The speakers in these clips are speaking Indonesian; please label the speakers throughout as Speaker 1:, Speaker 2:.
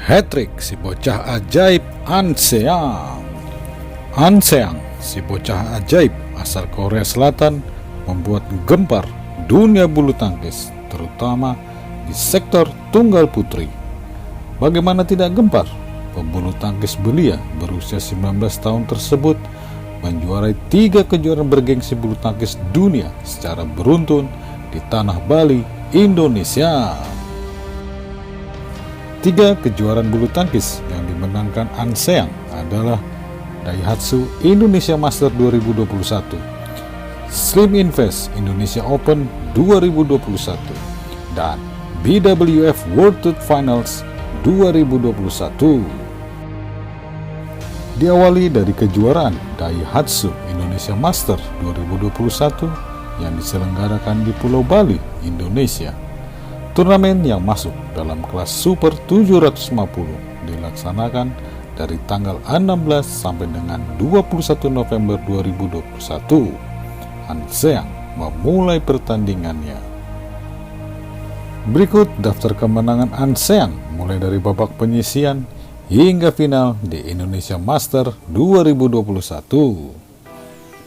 Speaker 1: Hat-trick si bocah ajaib An Seang. An Seang, si bocah ajaib asal Korea Selatan, membuat gempar dunia bulu tangkis, terutama di sektor tunggal putri. Bagaimana tidak gempar? Pebulu tangkis belia berusia 19 tahun tersebut menjuarai 3 kejuaraan bergengsi bulu tangkis dunia secara beruntun di tanah Bali, Indonesia. 3 kejuaraan bulu tangkis yang dimenangkan An Seang adalah Daihatsu Indonesia Master 2021, Slim Invest Indonesia Open 2021, dan BWF World Tour Finals 2021. Diawali dari kejuaraan Daihatsu Indonesia Master 2021 yang diselenggarakan di Pulau Bali, Indonesia. Turnamen yang masuk dalam kelas Super 750 dilaksanakan dari tanggal 16 sampai dengan 21 November 2021. An Seang memulai pertandingannya. Berikut daftar kemenangan An Seang mulai dari babak penyisian hingga final di Indonesia Master 2021.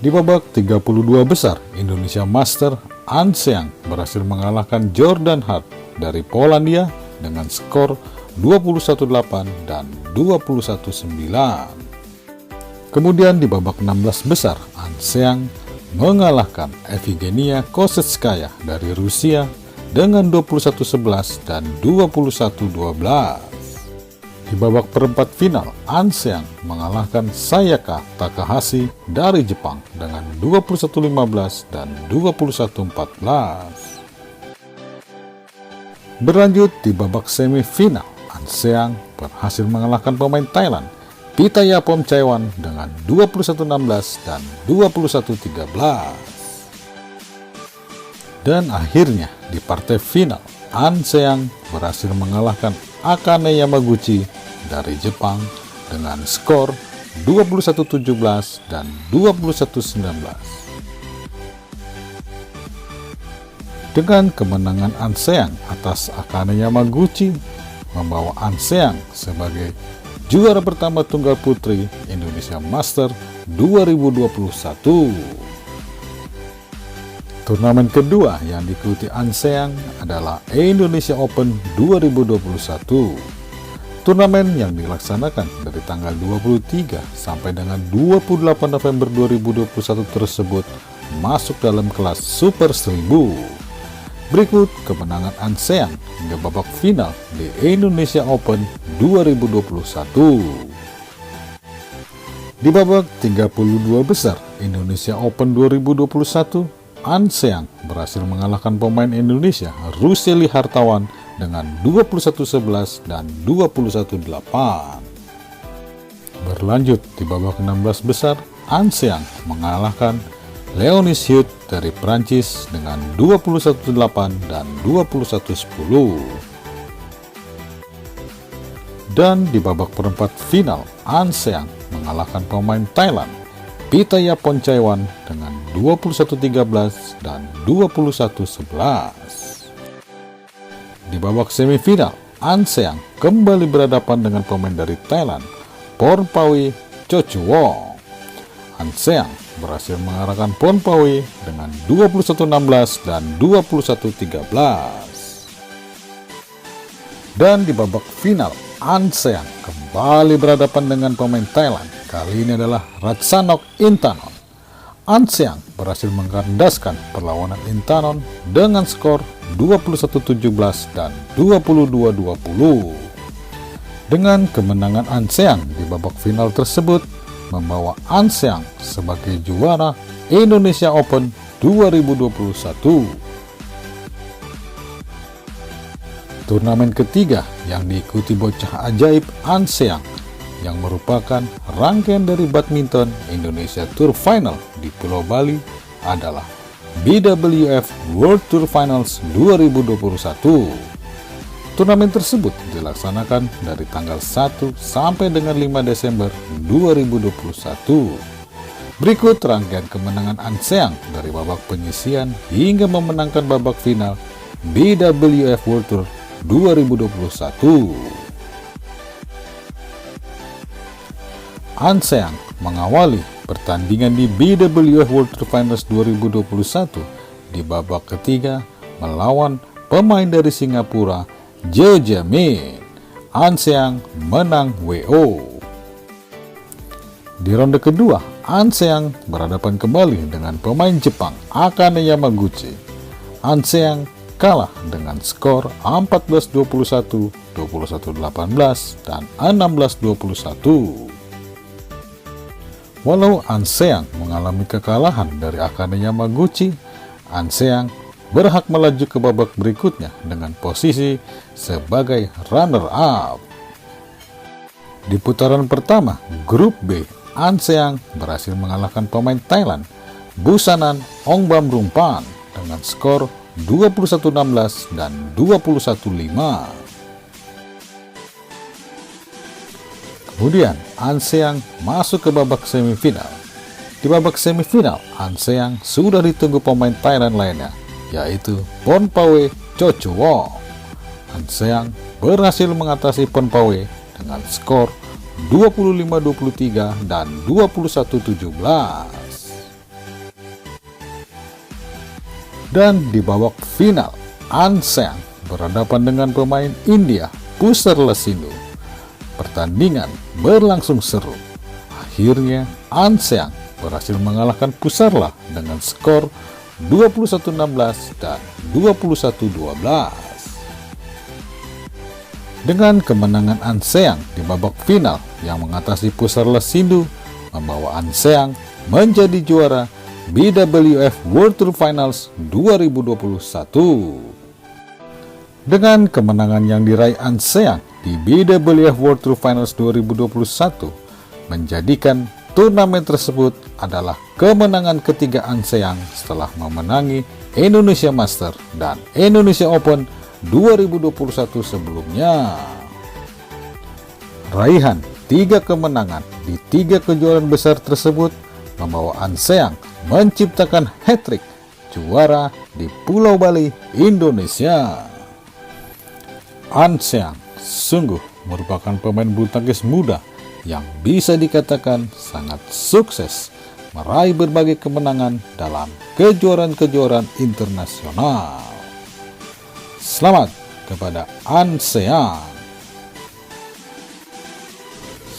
Speaker 1: Di babak 32 besar Indonesia Master, An Seang berhasil mengalahkan Jordan Hart dari Polandia dengan skor 21-8 dan 21-9. Kemudian di babak 16 besar, An Seang mengalahkan Evgenia Kosetskaya dari Rusia dengan 21-11 dan 21-12. Di babak perempat final, An Seang mengalahkan Sayaka Takahashi dari Jepang dengan 21-15 dan 21-14. Berlanjut di babak semifinal, An Seang berhasil mengalahkan pemain Thailand, Pitayapom Chaewon dengan 21-16 dan 21-13. Dan akhirnya di partai final, An Seang berhasil mengalahkan Akane Yamaguchi dari Jepang dengan skor 21-17 dan 21-19. Dengan kemenangan An Seang atas Akane Yamaguchi, membawa An Seang sebagai juara pertama tunggal putri Indonesia Master 2021. Turnamen kedua yang diikuti An Seang adalah Indonesia Open 2021. Turnamen yang dilaksanakan dari tanggal 23 sampai dengan 28 November 2021 tersebut masuk dalam kelas Super 1000. Berikut kemenangan An Seang hingga babak final di Indonesia Open 2021. Di babak 32 besar Indonesia Open 2021, An Seang berhasil mengalahkan pemain Indonesia Ruseli Hartawan dengan 21-11 dan 21-8. Berlanjut di babak 16 besar, An Seang mengalahkan Leonis Hughes dari Prancis dengan 21-8 dan 21-10. Dan di babak perempat final, An Seang mengalahkan pemain Thailand, Pitayapom Chaewon dengan 21-13 dan 21-11. Di babak semifinal, An Seang kembali berhadapan dengan pemain dari Thailand, Pornpawi Chochuwong. An Seang berhasil mengalahkan Pornpawi dengan 21-16 dan 21-13. Dan di babak final, An Seang kembali berhadapan dengan pemain Thailand. Kali ini adalah Ratchanok Intanon. An Seang berhasil mengkandaskan perlawanan Intanon dengan skor 21-17 dan 22-20. Dengan kemenangan An Seang di babak final tersebut, membawa An Seang sebagai juara Indonesia Open 2021. Turnamen ketiga yang diikuti bocah ajaib An Seang, yang merupakan rangkaian dari badminton Indonesia Tour Final di Pulau Bali, adalah BWF World Tour Finals 2021. Turnamen tersebut dilaksanakan dari tanggal 1 sampai dengan 5 Desember 2021. Berikut rangkaian kemenangan An Seang dari babak penyisian hingga memenangkan babak final BWF World Tour 2021. An Seang mengawali pertandingan di BWF World Tour Finals 2021 di babak ketiga melawan pemain dari Singapura, Zhou Jiamin. An Seang menang WO. Di ronde kedua, An Seang berhadapan kembali dengan pemain Jepang, Akane Yamaguchi. An Seang kalah dengan skor 14-21, 21-18, dan 16-21. Walau An Seang mengalami kekalahan dari Akane Yamaguchi, An Seang berhak melaju ke babak berikutnya dengan posisi sebagai runner-up. Di putaran pertama, grup B, An Seang berhasil mengalahkan pemain Thailand, Busanan Ongbamrumpan dengan skor 21-16 dan 21-5. Kemudian, An Seang masuk ke babak semifinal. Di babak semifinal, An Seang sudah ditunggu pemain Thailand lainnya, yaitu Pornpawe Chochuwon. An Seang berhasil mengatasi Pornpawe dengan skor 25-23 dan 21-17. Dan di babak final, An Seang berhadapan dengan pemain India, Pusarla Sindhu. Pertandingan berlangsung seru. Akhirnya, An Seang berhasil mengalahkan Pusarla dengan skor 21-16 dan 21-12. Dengan kemenangan An Seang di babak final yang mengatasi Pusarla Sindhu, membawa An Seang menjadi juara BWF World Tour Finals 2021. Dengan kemenangan yang diraih An Seang di BWF World Tour Finals 2021, menjadikan turnamen tersebut adalah kemenangan ketiga An Seang setelah memenangi Indonesia Master dan Indonesia Open 2021 sebelumnya. Raihan 3 kemenangan di 3 kejuaraan besar tersebut membawa An Seang menciptakan hat-trick juara di Pulau Bali, Indonesia. An Seang sungguh merupakan pemain bulu tangkis muda yang bisa dikatakan sangat sukses meraih berbagai kemenangan dalam kejuaraan-kejuaraan internasional. Selamat kepada An Seang.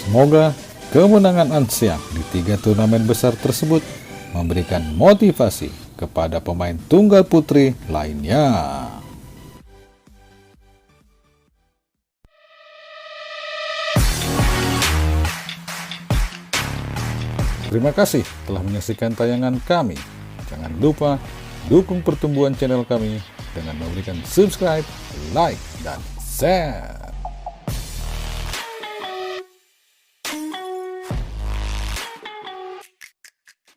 Speaker 1: Semoga kemenangan An Seang di 3 turnamen besar tersebut memberikan motivasi kepada pemain tunggal putri lainnya. Terima kasih telah menyaksikan tayangan kami. Jangan lupa dukung pertumbuhan channel kami dengan memberikan subscribe, like, dan share.